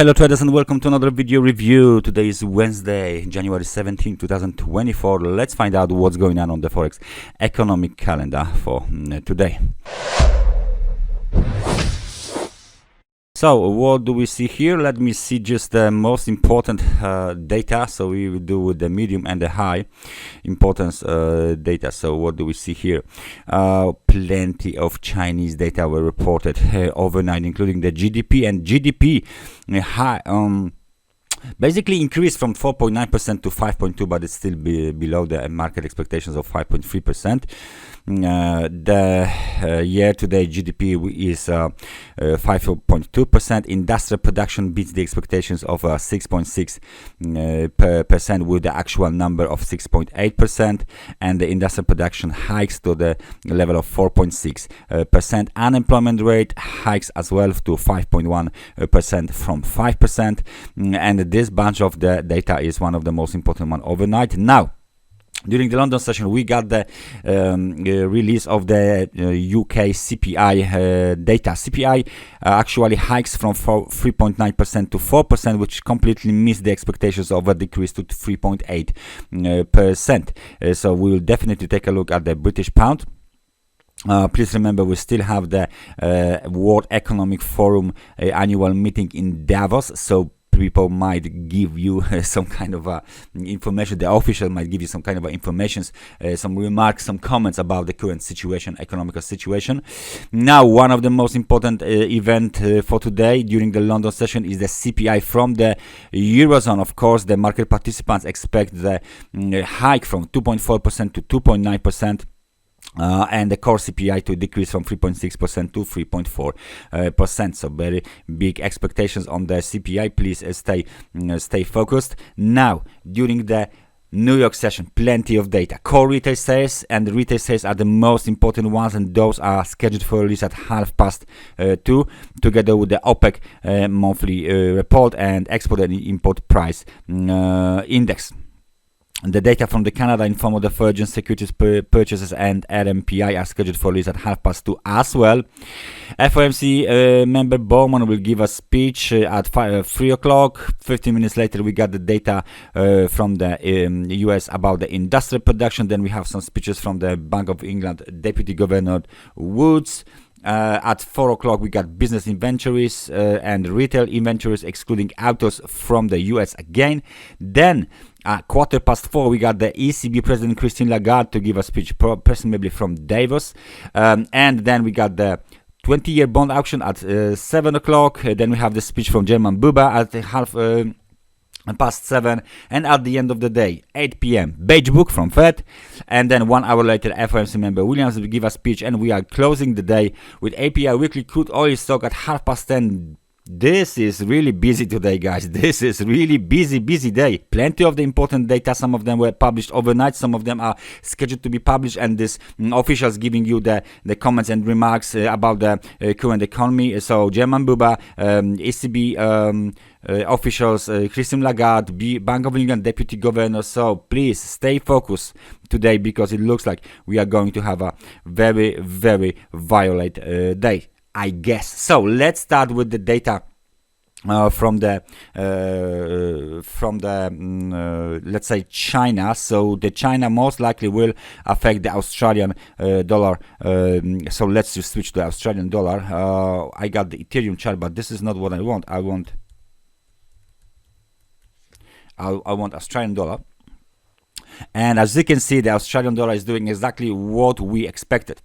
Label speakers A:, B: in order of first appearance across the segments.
A: Hello traders and welcome to another video review. Today is Wednesday, January 17, 2024. Let's find out what's going on the Forex economic calendar for today. So what do we see here? Let me see just the most important data. So we will do with the medium and the high importance data. So what do we see here? Plenty of Chinese data were reported overnight, including the GDP, and GDP high basically increased from 4.9% to 5.2%, but it's still below the market expectations of 5.3%. The year-to-date GDP is 5.2%. Industrial production beats the expectations of 6.6%, with the actual number of 6.8%, and the industrial production hikes to the level of 4.6%. Unemployment rate hikes as well to 5.1% from 5%, and this bunch of the data is one of the most important one overnight. Now, during the London session, we got the release of the UK CPI data. CPI actually hikes from 3.9% to 4%, which completely missed the expectations of a decrease to 3.8%. So we will definitely take a look at the British pound. Please remember, we still have the World Economic Forum annual meeting in Davos, so people might give you some kind of information. The official might give you some kind of information, some remarks, some comments about the current situation, economical situation. Now, one of the most important event for today during the London session is the CPI from the Eurozone. Of course, the market participants expect the hike from 2.4% to 2.9%. And the core CPI to decrease from 3.6% to 3.4%. So very big expectations on the CPI. Please stay focused. Now, during the New York session, plenty of data. Core retail sales and retail sales are the most important ones, and those are scheduled for release at 2:30, together with the OPEC monthly report and export and import price index. The data from the Canada Informal Divergence Securities Purchases and RMPI are scheduled for release at 2:30 as well. FOMC member Bowman will give a speech at 3 o'clock. 15 minutes later, we got the data from the US about the industrial production. Then we have some speeches from the Bank of England Deputy Governor Woods. At 4 o'clock, we got business inventories and retail inventories, excluding autos, from the US again. Then, at 4:15, we got the ECB President Christine Lagarde to give a speech, presumably from Davos. And then we got the 20-year bond auction at 7 o'clock. Then we have the speech from German Buba at 7:30, and at the end of the day, 8 p.m., Beige Book from Fed, and then 1 hour later, FOMC member Williams will give a speech, and we are closing the day with API weekly crude oil stock at 10:30. This is really busy today, guys. This is really busy day. Plenty of the important data. Some of them were published overnight. Some of them are scheduled to be published, and this officials giving you the comments and remarks about the current economy. So German Buba, ECB officials, Christine Lagarde, Bank of England Deputy Governor. So please stay focused today, because it looks like we are going to have a very, very violent day, I guess. So let's start with the data from the let's say China. So the China most likely will affect the Australian dollar. So let's just switch to Australian dollar. I got the Ethereum chart, but this is not what I want. I want Australian dollar. And as you can see, the Australian dollar is doing exactly what we expected.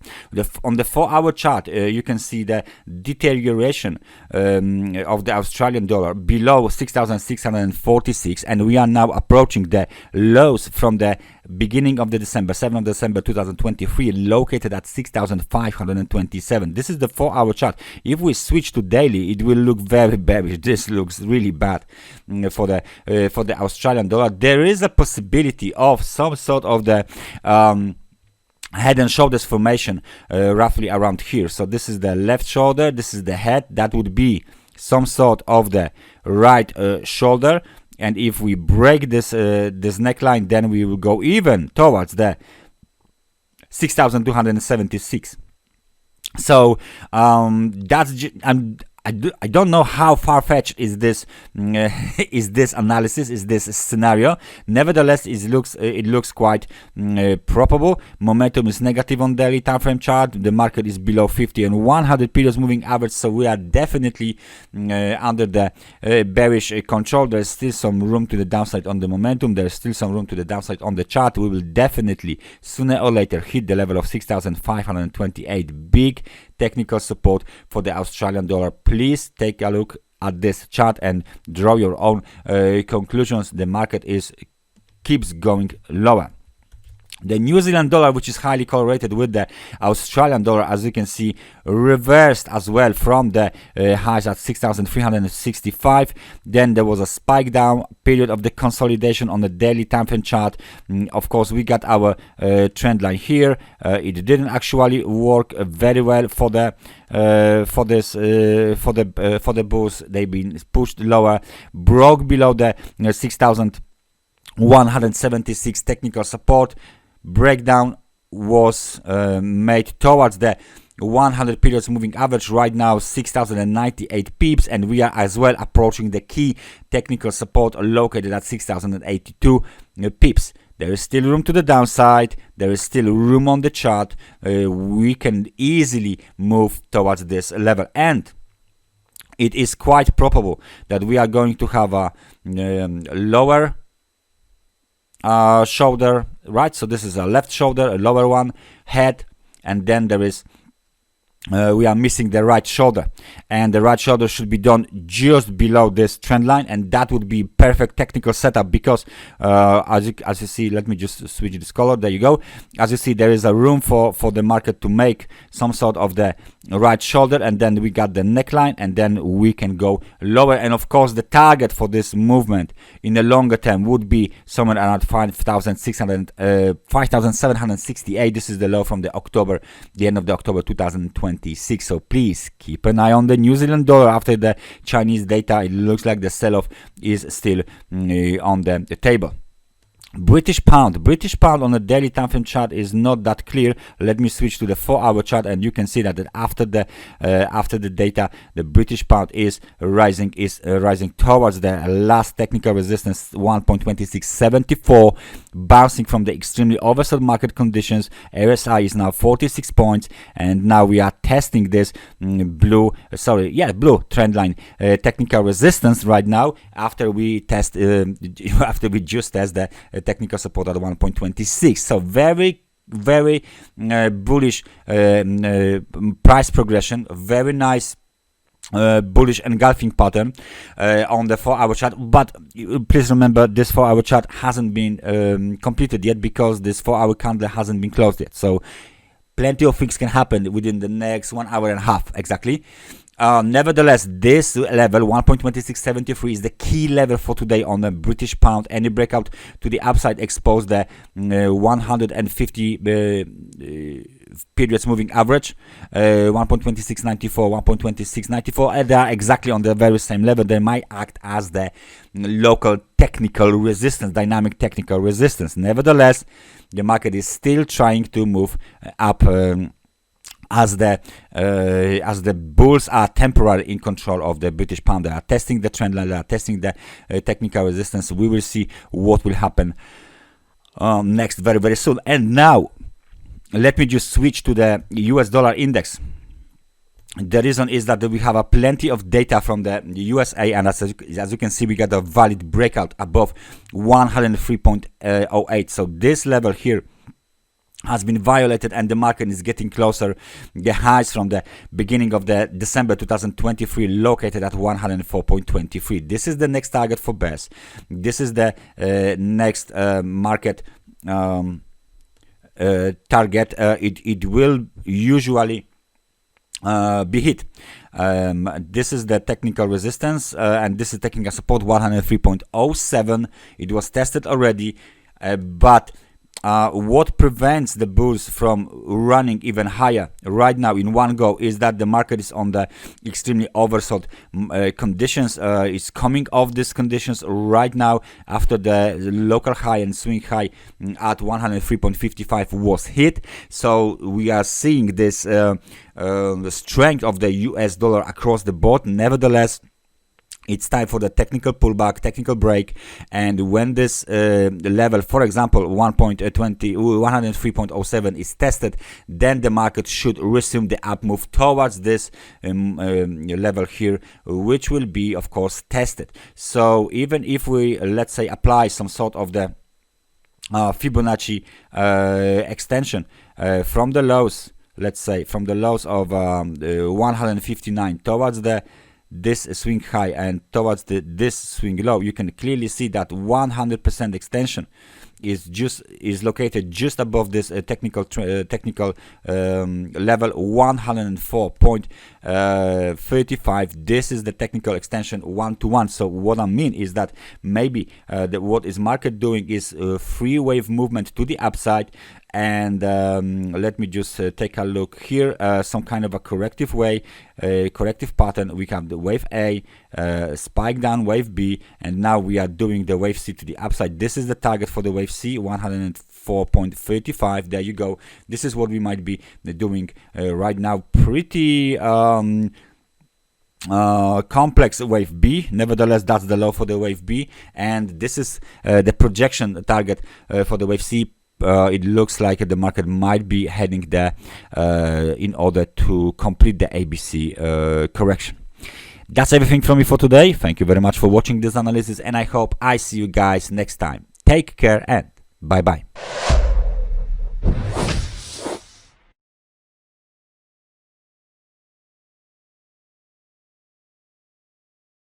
A: On the 4-hour chart, you can see the deterioration of the Australian dollar below 6,646, and we are now approaching the lows from the beginning of the December, 7th of December 2023, located at 6,527. This is the 4-hour chart. If we switch to daily, it will look very bearish. This looks really bad for the Australian dollar. There is a possibility of some sort of the head and shoulders formation roughly around here. So this is the left shoulder, this is the head. That would be some sort of the right shoulder. And if we break this neckline, then we will go even towards the 6,276. So that's I don't know how far-fetched is this is this analysis, is this scenario. Nevertheless, it looks quite probable. Momentum is negative on daily time frame chart. The market is below 50 and 100 periods moving average, so we are definitely under the bearish control. There's still some room to the downside on the momentum. There's still some room to the downside on the chart. We will definitely sooner or later hit the level of 6,528. Big technical support for the Australian dollar. Please take a look at this chart and draw your own conclusions. The market keeps going lower. The New Zealand dollar, which is highly correlated with the Australian dollar, as you can see, reversed as well from the highs at 6,365. Then there was a spike down, period of the consolidation on the daily time frame chart. Of course, we got our trend line here. It didn't actually work very well for the bulls. They've been pushed lower, broke below the 6,176 technical support. Breakdown was made towards the 100 periods moving average, right now 6,098 pips, and we are as well approaching the key technical support located at 6,082 pips. There is still room to the downside. There is still room on the chart. We can easily move towards this level, and it is quite probable that we are going to have a lower shoulder, right? So this is a left shoulder, a lower one, head, and then there is we are missing the right shoulder, and the right shoulder should be done just below this trend line, and that would be perfect technical setup, because as you see, let me just switch this color. There you go. As you see, there is a room for the market to make some sort of the right shoulder, and then we got the neckline, and then we can go lower. And of course, the target for this movement in the longer term would be somewhere around 5,768. This is the low from the end of the October 2026. So please keep an eye on the New Zealand dollar. After the Chinese data, it looks like the sell-off is still on the table. British pound on the daily time frame chart is not that clear. Let me switch to the 4-hour chart, and you can see that after the data, the British pound is rising towards the last technical resistance, 1.2674, bouncing from the extremely oversold market conditions. RSI is now 46 points, and now we are testing this blue trend line technical resistance right now, after we just test the technical support at 1.26. So very bullish price progression, very nice bullish engulfing pattern on the 4-hour chart. But please remember, this 4-hour chart hasn't been completed yet, because this 4-hour candle hasn't been closed yet. So plenty of things can happen within the next 1 hour and a half exactly. Nevertheless, this level 1.2673 is the key level for today on the British pound. Any breakout to the upside expose the 150 periods moving average, 1.2694, 1.2694. They are exactly on the very same level. They might act as the local technical resistance, dynamic technical resistance. Nevertheless, the market is still trying to move up. As the bulls are temporarily in control of the British pound. They are testing the trend line, they are testing the technical resistance. We will see what will happen next very soon. And now let me just switch to the US dollar index. The reason is that we have plenty of data from the USA, and as you can see, we got a valid breakout above 103.08. So this level here has been violated, and the market is getting closer. The highs from the beginning of the December 2023 located at 104.23. This is the next target for bears. This is the next market target. It will usually be hit. This is the technical resistance, and this is taking a support 103.07. It was tested already, but what prevents the bulls from running even higher right now in one go is that the market is on the extremely oversold conditions. It's coming off these conditions right now after the local high and swing high at 103.55 was hit. So we are seeing this the strength of the US dollar across the board. Nevertheless, it's time for the technical pullback, technical break, and when this level, for example, 103.07 is tested, then the market should resume the up move towards this level here, which will be, of course, tested. So even if we, let's say, apply some sort of the Fibonacci extension from the lows, let's say from the lows of 159 towards this swing high and towards this swing low, you can clearly see that 100% extension is located just above this technical level 104.35. This is the technical extension 1-to-1. So what I mean is that maybe what is market doing is free wave movement to the upside. And let me just take a look here, some kind of a corrective pattern. We have the wave A, spike down wave B, and now we are doing the wave C to the upside. This is the target for the wave C, 104.35. There you go. This is what we might be doing right now. Pretty complex wave B. Nevertheless, that's the low for the wave B, and this is the projection target for the wave C. It looks like the market might be heading there in order to complete the ABC correction. That's everything from me for today. Thank you very much for watching this analysis, and I hope I see you guys next time. Take care and bye bye.